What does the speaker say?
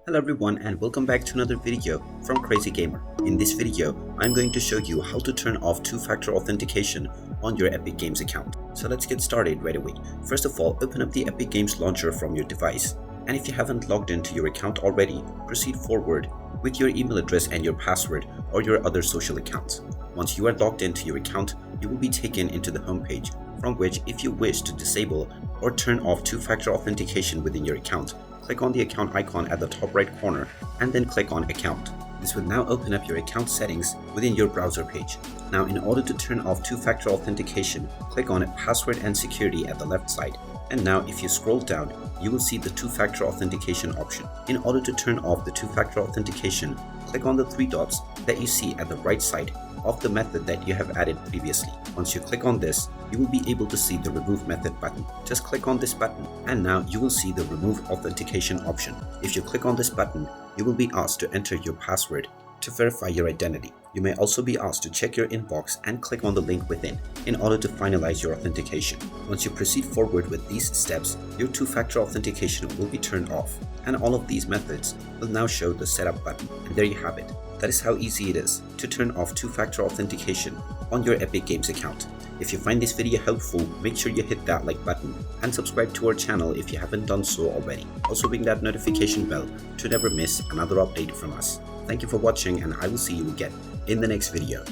Hello everyone and welcome back to another video from Crazy Gamer. In this video, I'm going to show you how to turn off two-factor authentication on your Epic Games account. So let's get started right away. First of all, open up the Epic Games launcher from your device. And if you haven't logged into your account already, proceed forward with your email address and your password or your other social accounts. Once you are logged into your account, you will be taken into the home page, from which if you wish to disable or turn off two-factor authentication within your account, click on the account icon at the top right corner and then click on Account. This will now open up your account settings within your browser page. Now, in order to turn off two-factor authentication, click on Password and Security at the left side. And now if you scroll down, you will see the two-factor authentication option. In order to turn off the two-factor authentication, click on the three dots that you see at the right side of the method that you have added previously. Once you click on this, you will be able to see the Remove Method button. Just click on this button and now you will see the Remove Authentication option. If you click on this button, you will be asked to enter your password to verify your identity. You may also be asked to check your inbox and click on the link within in order to finalize your authentication. Once you proceed forward with these steps, your two-factor authentication will be turned off, and all of these methods will now show the setup button. And there you have it. That is how easy it is to turn off two-factor authentication on your Epic Games account. If you find this video helpful, make sure you hit that like button and subscribe to our channel if you haven't done so already. Also ring that notification bell to never miss another update from us. Thank you for watching and I will see you again in the next video.